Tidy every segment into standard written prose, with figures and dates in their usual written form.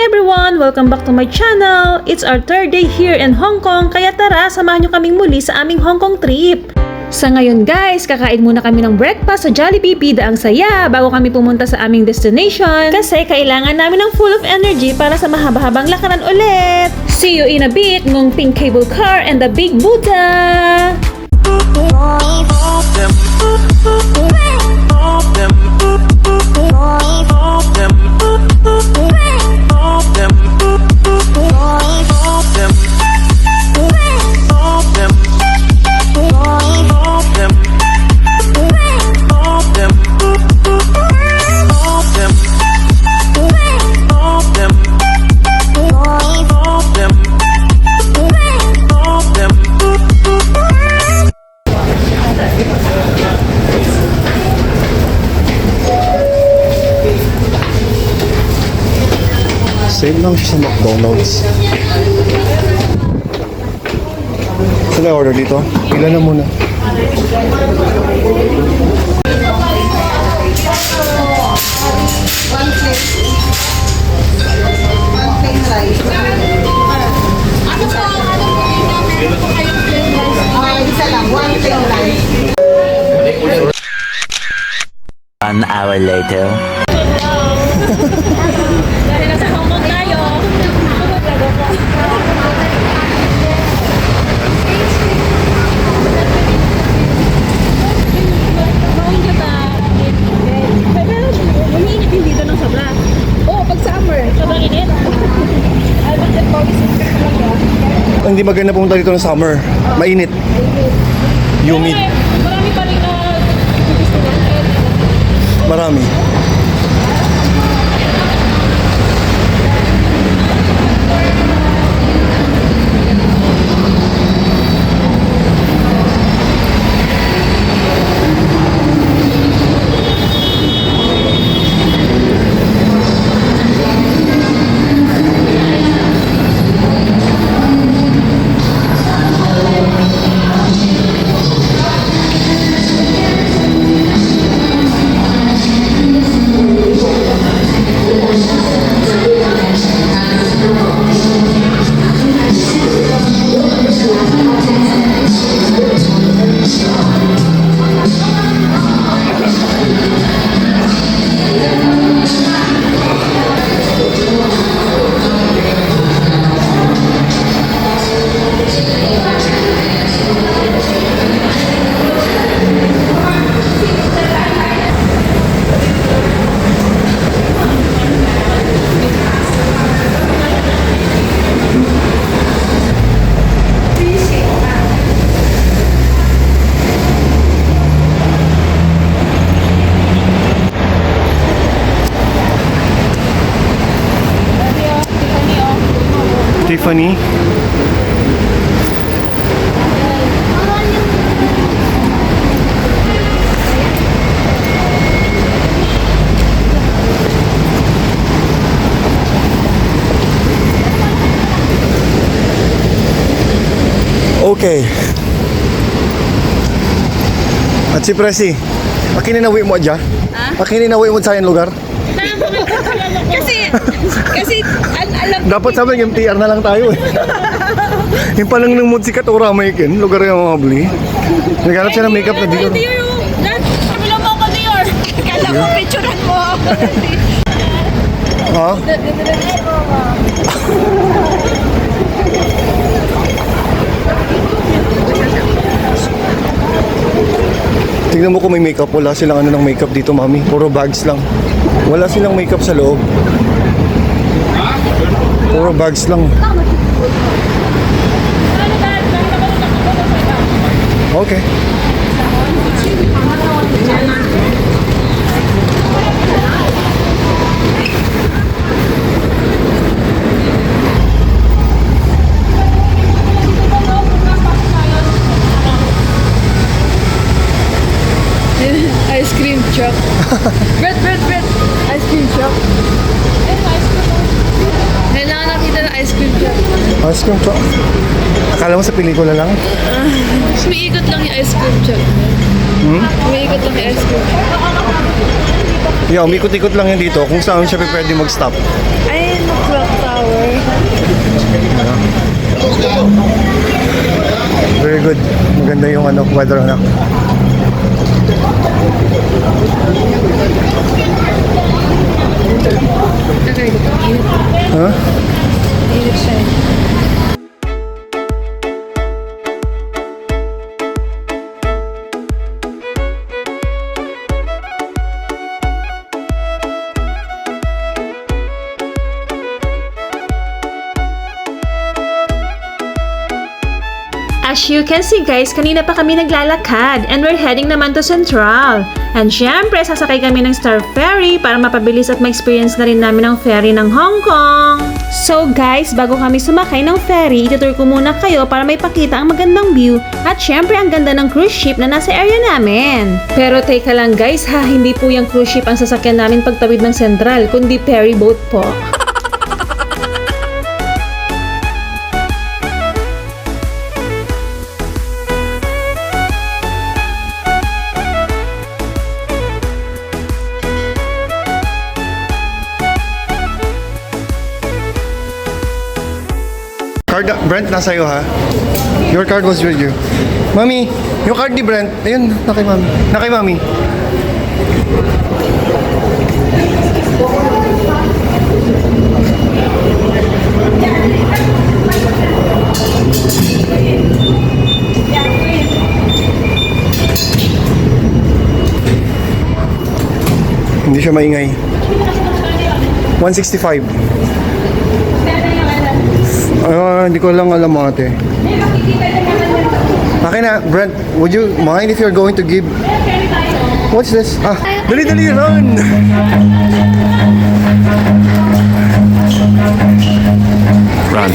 everyone! Welcome back to my channel! It's our third day here in Hong Kong, kaya tara, samahan nyo kaming muli sa aming Hong Kong trip! Sa ngayon guys, kakain muna kami ng breakfast sa Jollibee, bida ang saya, bago kami pumunta sa aming destination kasi kailangan namin ng full of energy para sa mahaba-habang lakaran ulit! See you in a bit, ng pink cable car and the big Buddha! Same lang siya sa McDonald's. Saan order dito? Pila na muna. An hour later. Dahil nasa Hong Kong tayo, pero umiinit din dito ng sobra. Oo, pag summer. Sobrang init. Hindi maganda pumunta dito ng summer. Mainit. Humid. Marami pa rin gusto natin. Marami. Tiffany. Okay. At si Presi, makininawi mo dyan? Makininawi mo sa yung lugar? Kasi alam Dapat sabi ng MTR na lang tayo eh. Yung palang ng mood si Katura may kin, lugar yung mga bli. Naghanap siya ng makeup na dito. Kabila mo ako, Dior. Kala ko, picturean mo. Ha? Tingnan mo kung may makeup. Wala silang ano ng makeup dito, mami. Puro bags lang. Wala silang makeup sa loob. Puro bags lang. Okay. Ice cream truck. Bread. Ice cream truck. Kailangan nakita ng ice cream truck. Ice cream truck. Akala mo sa pelikula lang? Umiikot lang yung ice cream truck. Umiikot lang yung ice cream truck. Yeah, umikot-ikot lang yan dito kung saan siya pwede mag-stop. Ay, truck. Very good. Maganda yung weather anak. Huh? As you can see guys, kanina pa kami naglalakad and we're heading naman to Central. And syempre, sasakay kami ng Star Ferry para mapabilis at ma-experience na rin namin ang ferry ng Hong Kong. So guys, bago kami sumakay ng ferry, itutur ko muna kayo para may pakita ang magandang view at syempre ang ganda ng cruise ship na nasa area namin. Pero teka lang guys ha, hindi po yung cruise ship ang sasakyan namin pagtawid ng Central, kundi ferry boat po. Card, Brent, nasa iyo ha? Your card was with you. Mami, yung card ni Brent, ayun, na kay Mami. Na kay Mami. Hindi siya maingay. 165. Hindi ko lang alam ate. Okay na, Brent, would you mind if you're going to give... What's this? Dali, run! Run.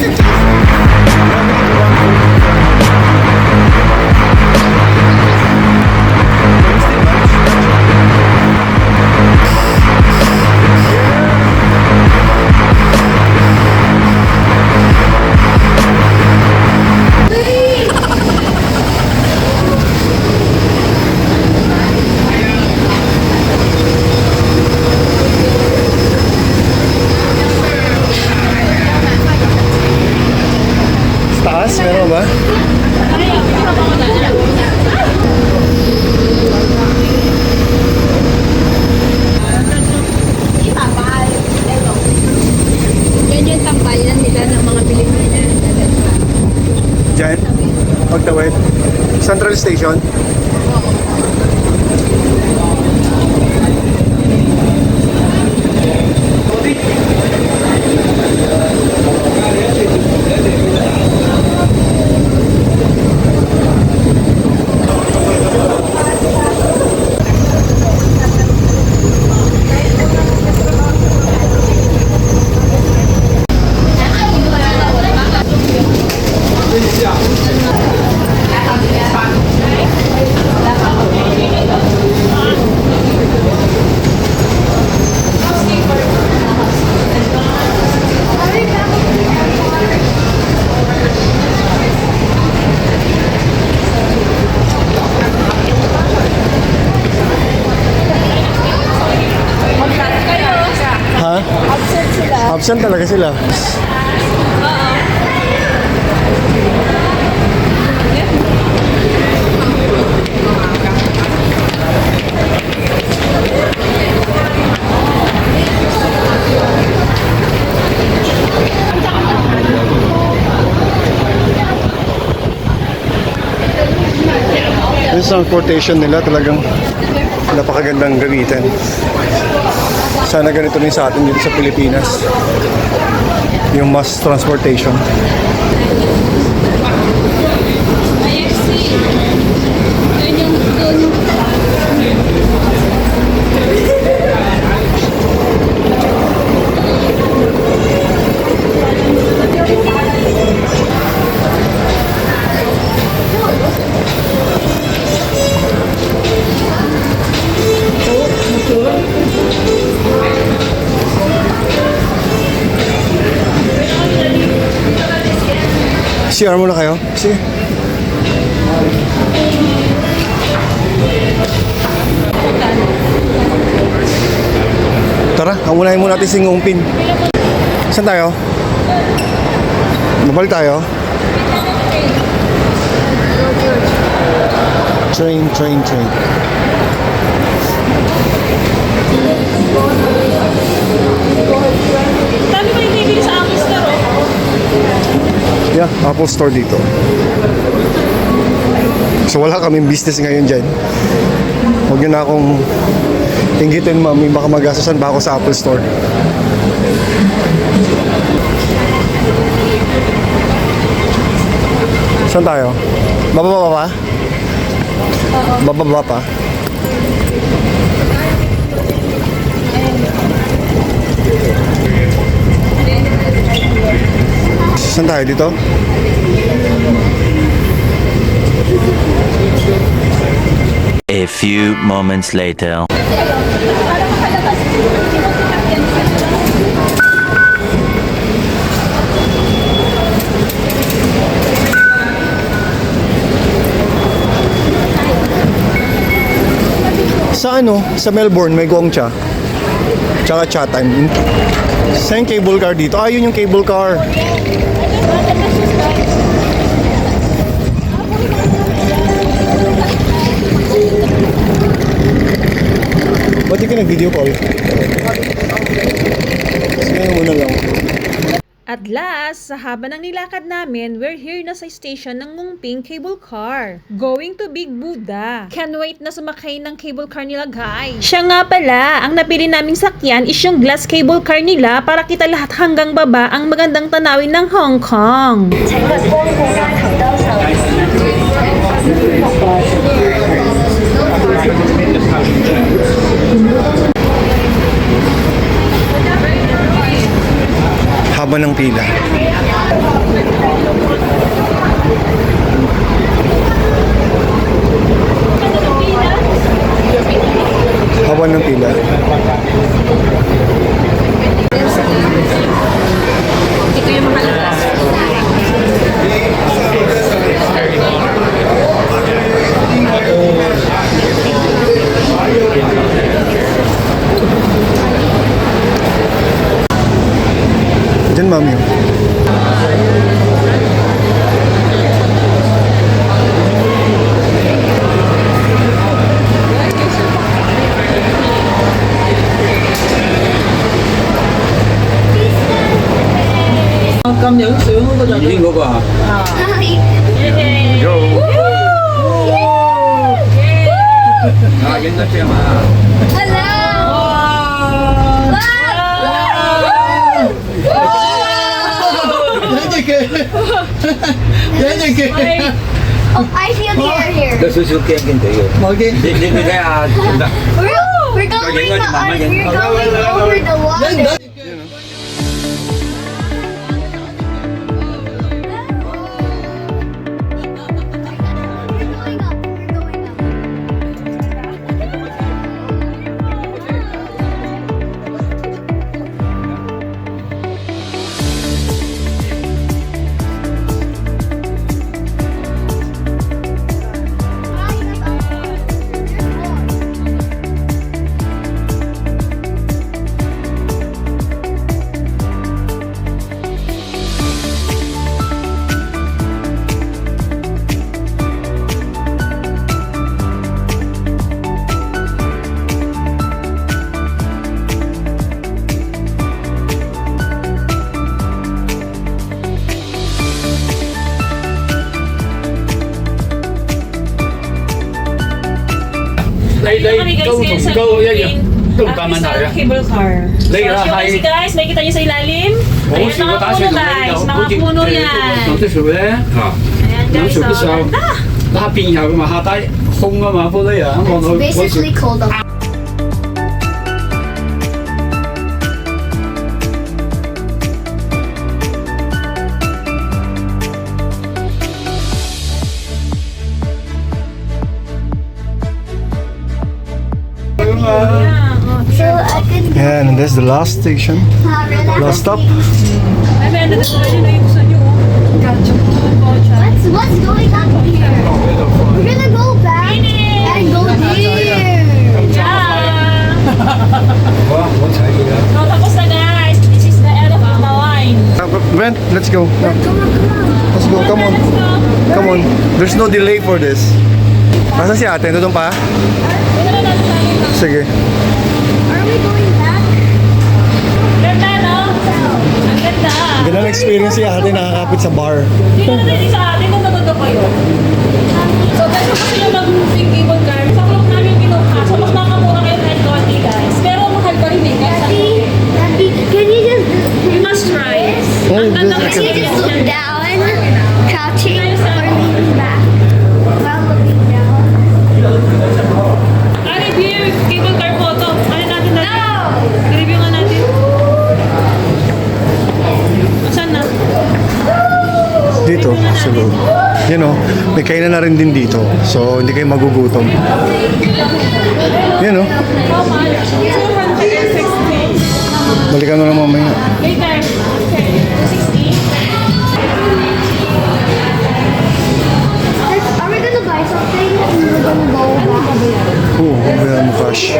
Taas, meron ba? Yan yung tambayan nila ng mga Pilipina. Diyan? Pagtawid? Central Station? Ha? Absent sila. Absent talaga sila. Yung transportation nila talagang napakagandang gamitin. Sana ganito rin sa atin dito sa Pilipinas. Yung mass transportation. CR muna kayo? Sige. Tara, hamunahin muna natin si Ngong Pin. Saan tayo? Mabalik tayo. Train. Dami pa yung bibili sa Apple Store, oh. Yeah, Apple Store dito. So wala kaming business ngayon dyan. Huwag nyo na akong inggitin, mami. Baka magastusan ba ako sa Apple Store. Saan tayo? Bababa pa? Bababa pa? Saan tayo dito? A few moments later. Sa ano? Sa Melbourne may Gongcha. Tsaka Chatham. Saan yung cable car dito? Ah, yun yung cable car. Ba't di ka nag-video call? Sige, muna lang. At last, sa haba ng nilakad namin, we're here na sa station ng Ngungping Cable Car. Going to Big Buddha. Can't wait na sumakay ng cable car nila, guys. Siya nga pala, ang napili naming sakyan is yung glass cable car nila para kita lahat hanggang baba ang magandang tanawin ng Hong Kong. Haba ng pila. Haba ng pila. Ito yung makalabas. Diyan, mami. Cảm nhận sướng của tôi riêng của bà. À, dân ta xem à. Oh, I feel the air here. Tôi susu kem kinh tế. Mọi cái. Đi cái à. We're going over the water. Kami guys ngayon sa cable car. So, Đây là show hai- kasi guys, may kita nyo sa ilalim. Ayan, Ủa, mga puno guys, mga puno yan. Nó tới sụp đấy. Ayan Nó guys, sụp cái oh, sao? ganda. Nó pin nhau mà hạ tay không mà vô đây à. Mọi người It's basically cold up. Yeah, oh. So I can Yan, and that's the last station. relax. Last stop. Ay, may ano na yun na yung gusto nyo. Gotcha. What's going on here? We're gonna go back and go there. Diyan. Wow, what's that? So, tapos na guys. This is the end of the line. Brent, let's go. Let's go, come on. Come on. There's no delay for this. Nasaan si ate? Doon pa? Sige. Are we going back? Ganda, no? Ang ganda. Gandang experience si ate nakakapit sa bar. Sino na din sa atin kung naganda kayo? So, gusto ko sila mag-moving cable car. Sa club namin kinuha. So, mas makamura kayo kahit konti, guys. Pero mahal pa rin eh. Daddy, can you just You must try. Oh, Ang ganda this kasi. can you just look down, crouching or leaning back? While looking down. Review cable car photo. Ano natin natin? I-review nga natin. Saan na? Dito, sa loob. You know, may kainan na rin din dito. So, hindi kayo magugutom. You know, How much? 260. balikan mo lang mamaya. Later. Okay. 260. Are we gonna buy something and we're gonna go back? Oo, bayaran mo cash.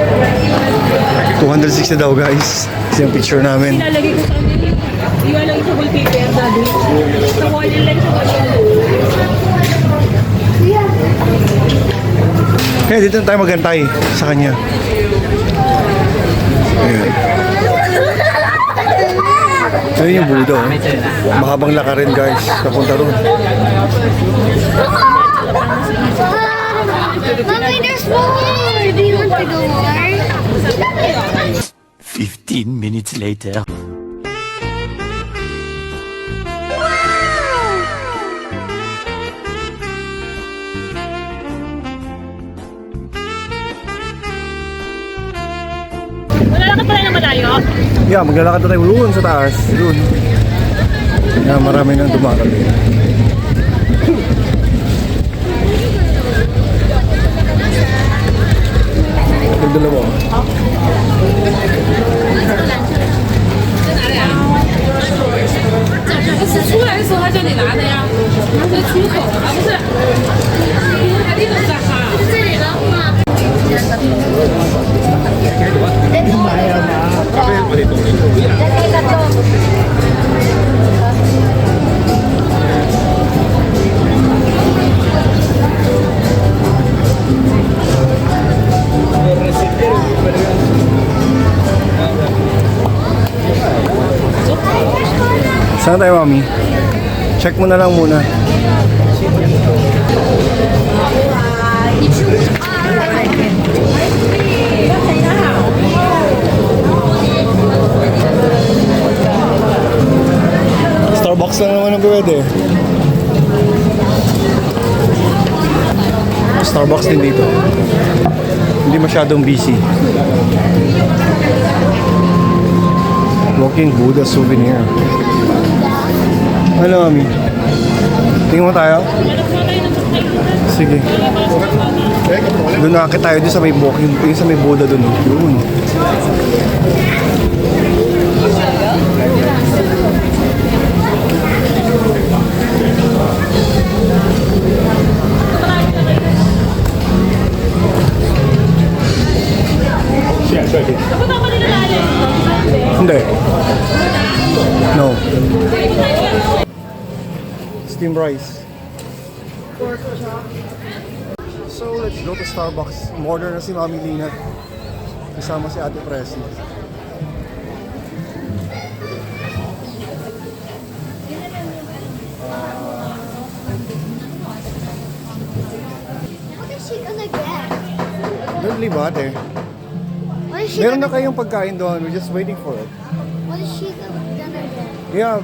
260 daw guys. Kasi yung picture namin. Ilalagay ko sa amin. Ilalagay sa wallpaper, daddy. Sa wall, ilalagay sa wall. Kaya dito na tayo magantay sa kanya. Ayan. Ayun yung Budo. Mahabang laka rin guys. Napunta ron. Mommy, there's more! Do you want to go more? 15 minutes later. Wala ka pala na malayo. Yeah, maglalakad na tayo doon sa taas. Doon. Yeah, marami nang dumakali. Dalawa. Saan tayo, mami? Check mo na lang muna. Starbucks lang naman ang pwede. Starbucks din dito. Hindi masyadong busy. Walking Buddha souvenir. Ano, mami? Tingin mo tayo? Sige. Doon nakakit tayo doon sa may walking, yung sa may Buddha doon. Yun. Hindi. No. Steamed rice. So, let's go to Starbucks. Order na si Mami Lina. Kasama si Ate Presley. What is she gonna get? Don't leave, ate. What is she Meron na gonna kayong pagkain doon. We're just waiting for it. What is she gonna get? Yeah.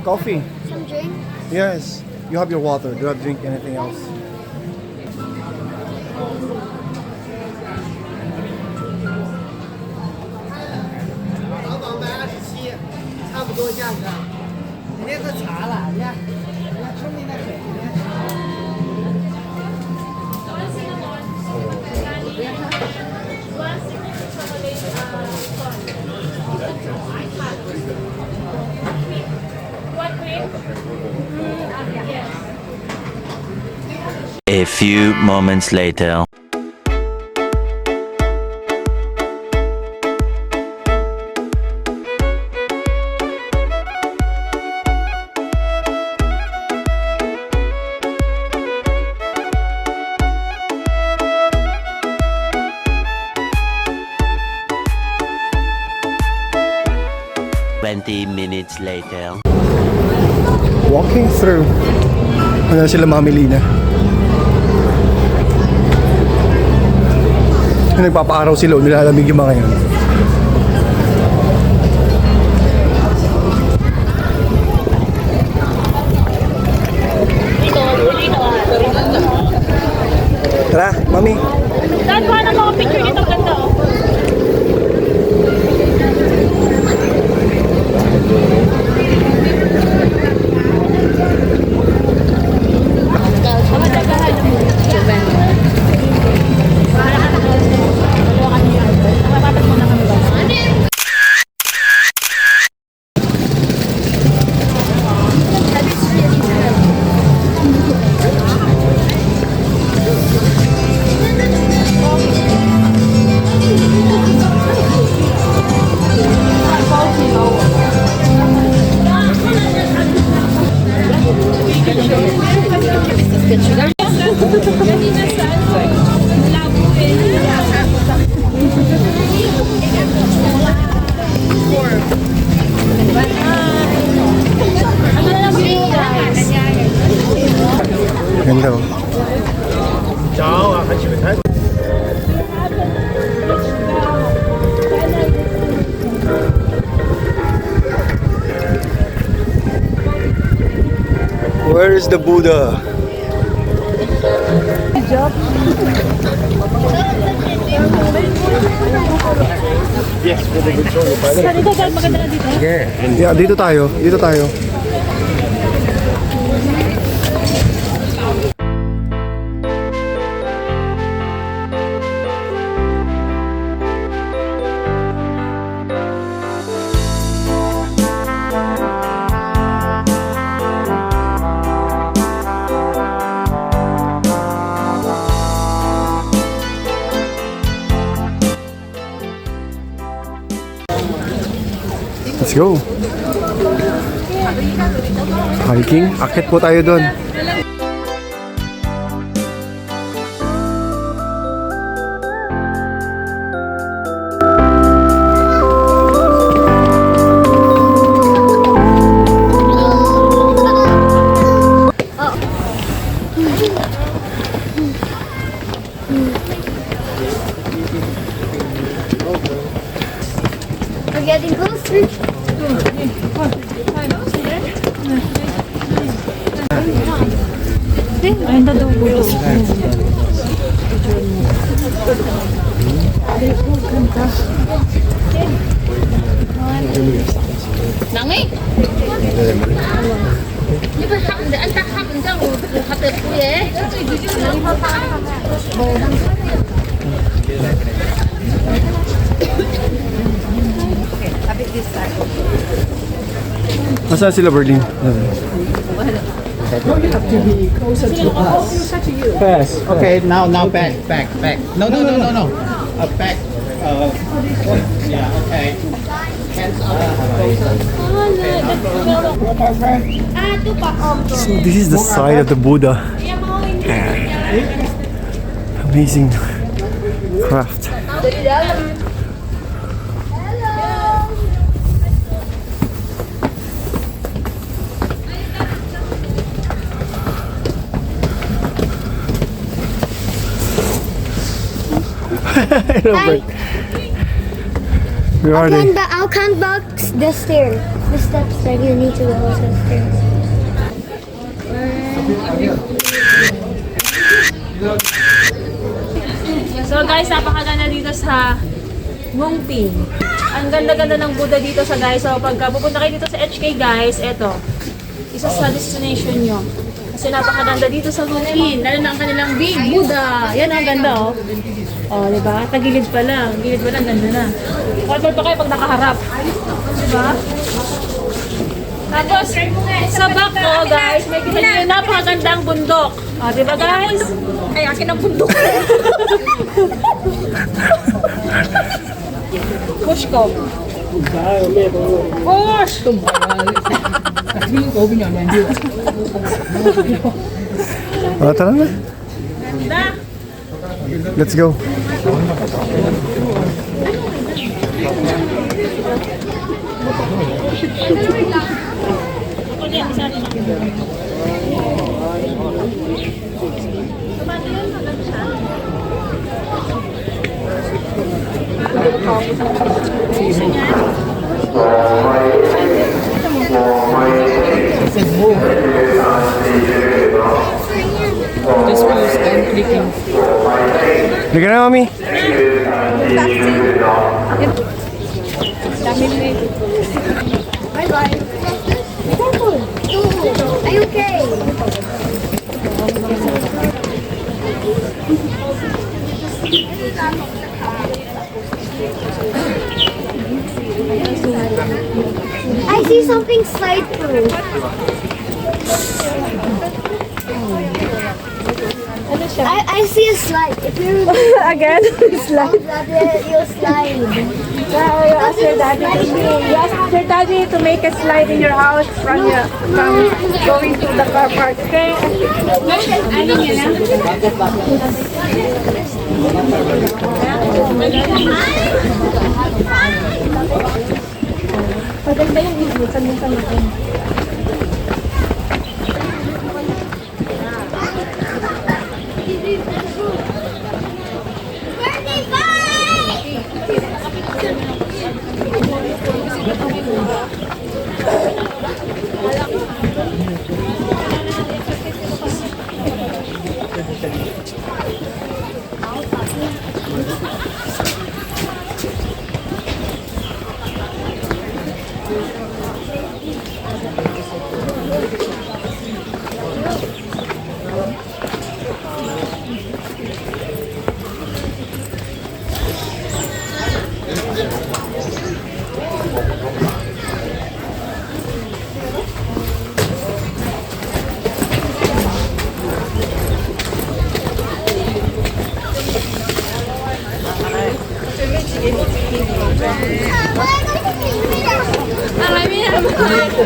Coffee. Some drink? Yes. You have your water. Do not drink anything else. A few moments later. 20 minutes later. Walking through. Ano sila mamili na? Nagpapaaraw sila o nilalamig yung mga yan. Tara, mami. Dad, kuha na mga picture dito ganda oh. Ganda oh. Where is the Buddha? Yeah, dito tayo. Dito tayo. Let's go. Hiking. Akit po tayo doon. We're getting closer. Ayun na daw bulo. Nangay. Di ba ang takap ang hatid ko eh. Nasaan sila, Berlin? Fast. Okay, now back. No. Back. Yeah, okay. Hands up. So this is the side of the Buddha. Amazing craft. Robert. Where are they? I'll count back the stairs. The steps that you need to go to the stairs. So guys, napakaganda dito sa Mungping. Ang ganda-ganda ng Buddha dito sa guys. So pagka pupunta kayo dito sa HK guys, eto, isa sa destination nyo. Kasi napakaganda dito sa Mungping. Lalo na ang kanilang big Buddha. Yan ang ganda oh. Oh, di ba? Tagilid pa lang. Gilid pa lang, ganda na. Order pa kayo pag nakaharap. Di ba? Tapos, sa back ko, guys, may kita nyo napakagandang bundok. O, di ba, guys? Ay, akin ang bundok. Push ko. Push! Tara na. Ganda. Let's go. Hindi ka na, mami. Bye-bye. Are you okay? I see something slide through. I see a slide. If you Again, slide. you slide. Now you ask your daddy to make a slide in your house from going to the car park, okay? Maganda yung video, minsan natin. Birthday bye!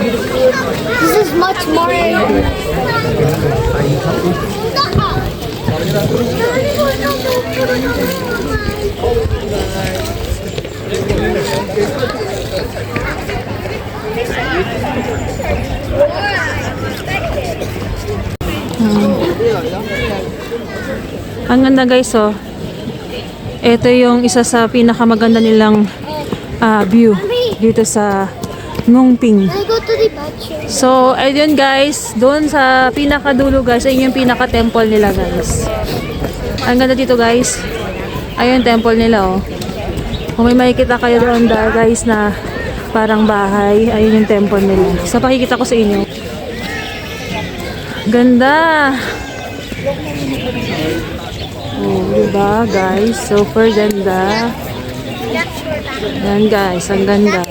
This is much more. Ang ganda guys, oh. Ito yung isa sa pinakamaganda nilang view dito sa Ngongping. I go to the bathroom. So, ayun guys, doon sa pinakadulo guys, ayun yung pinaka-temple nila guys. Ang ganda dito guys. Ayun yung temple nila, oh. Kung may makikita kayo doon guys na parang bahay, ayun yung temple nila. So, pakikita ko sa inyo. Ganda! Oh, diba guys? Super ganda. Yan guys, ang ganda.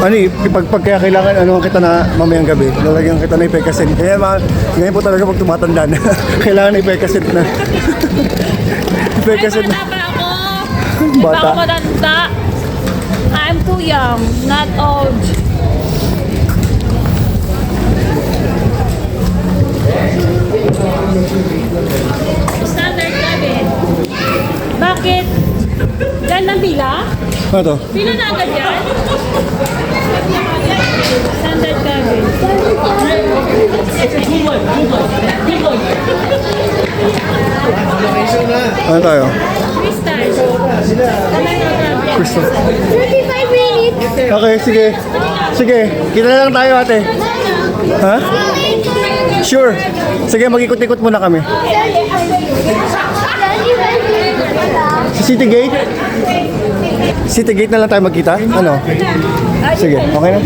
Ano ipagpag kaya kailangan ano kita na mamayang gabi. Lalagyan kita na ipekasin. Kaya ngayon po talaga pag tumatanda na. Kailangan na ipekasin na. Ipekasin na. Pa ako! Bata. Ako matanda. I'm too young, not old. Standard cabin. Bakit? Dahil ng pila? Ano to? Pila na agad yan? Standard cabin. Ano tayo? 3 stars. Crystal. 35 minutes. Okay, sige. Sige, kita na lang tayo ate. Ha? Sure. Sige, mag-ikot-ikot muna kami. Sa City Gate? City Gate na lang tayo magkita? Ano? Sige, okay na?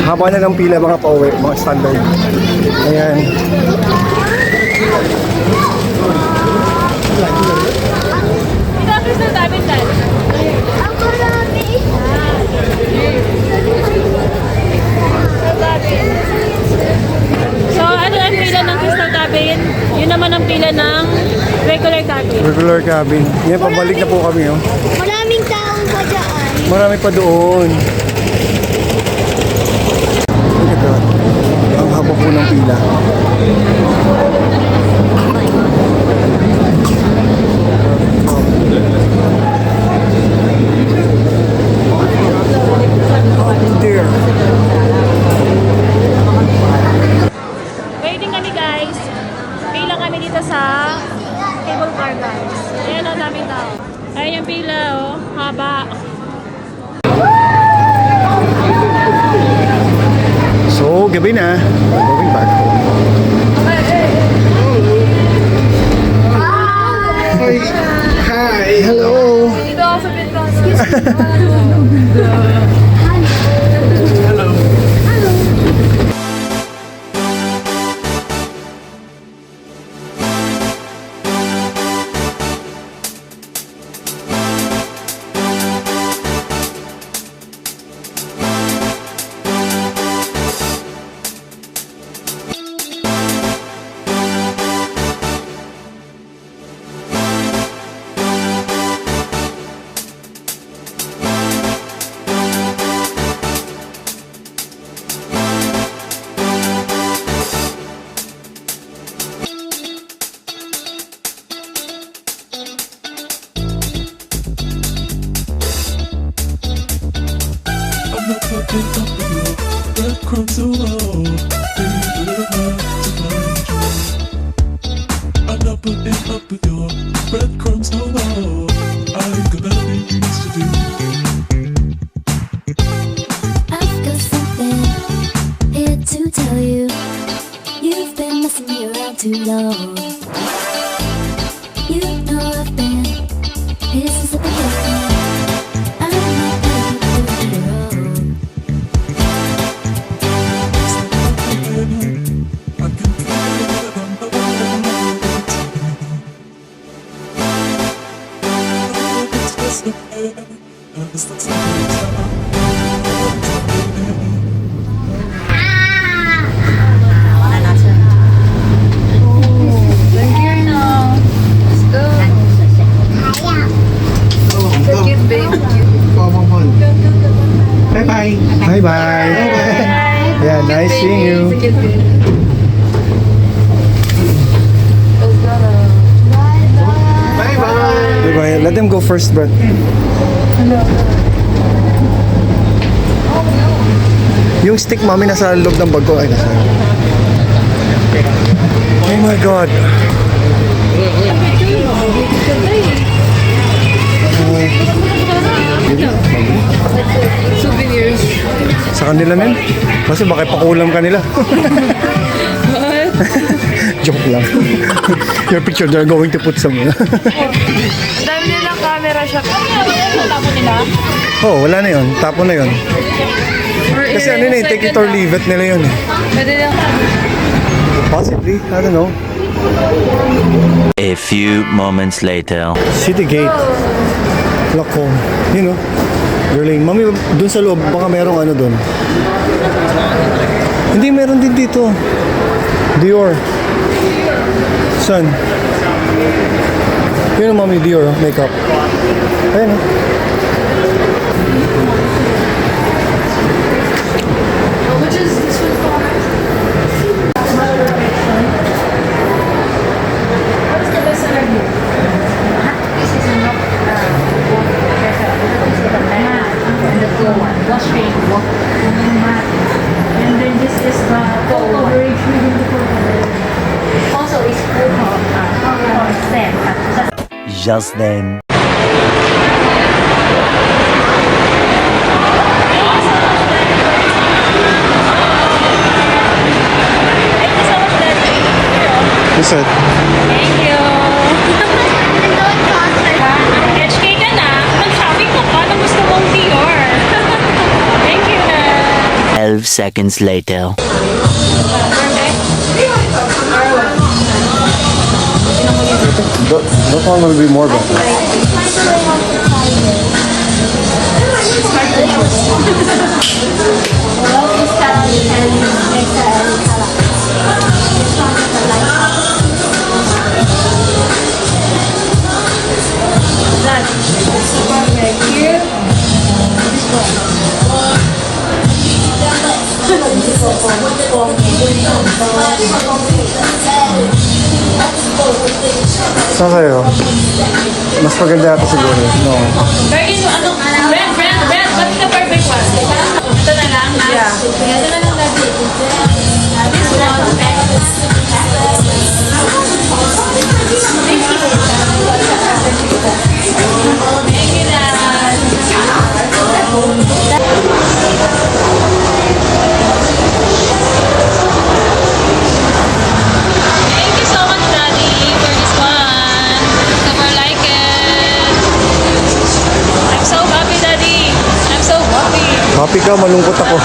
Haba na ng pila mga pauwi, mga standard. Ayan. Pinapis na tayo, Tan. Ako na, pila ng regular cabin. Regular cabin. Yan, pabalik na po kami, oh. Maraming tao pa dyan. Marami pa doon. Ito. Ang haba po ng pila. There. Waiting kami guys. Pila kami dito sa cable car guys. Ayan o, namin tao. Ayan yung pila oh. Haba. So, gabi na. We're going back home. Hi. Hello. I'm not putting up with your breadcrumbs no more. I've got better things to do. I've got something here to tell you. You've been messing me around too long. You know I've been here since the beginning. I'm not ready to do it wrong. I can feel it on the wall. It's just a pain, and it's not something Bye bye. Yeah, nice seeing you. Bye bye. Let them go first, Brett. Yung stick, mami, nasa loob ng bag ko. Ay, nasa. Oh my God. Souvenirs. Sa kanila nin? Kasi baka pakulam ka nila. Joke lang. Your picture they're going to put somewhere. Dami nilang camera siya. Tapon nila? Oh, wala na yun. Tapon na yun. Kasi ano na take it or leave it nila yun. Pwede lang. Possibly. I don't know. A few moments later. City Gate. Lacombe. You know. Girling. Mami, dun sa loob, baka merong ano dun. Hindi, meron din dito. Dior. Saan? Yun ang mami, Dior makeup. Ayan. Just then. What's that? Thank you. HK ka na. Mag-shopping ka pa na gusto mong Dior. Thank you na. 12 seconds later. That one will be more better. Saan kayo? Mas maganda ata siguro. No. Bergin mo, ano? Brand, what's the perfect one? Ito na lang, ha? Yeah. Ito na lang, Daddy. This one. Thank you, Dad. Thank you so much, Daddy, for this one. Super like it. I'm so happy, Daddy. I'm so happy. Happy ka, malungkot ako.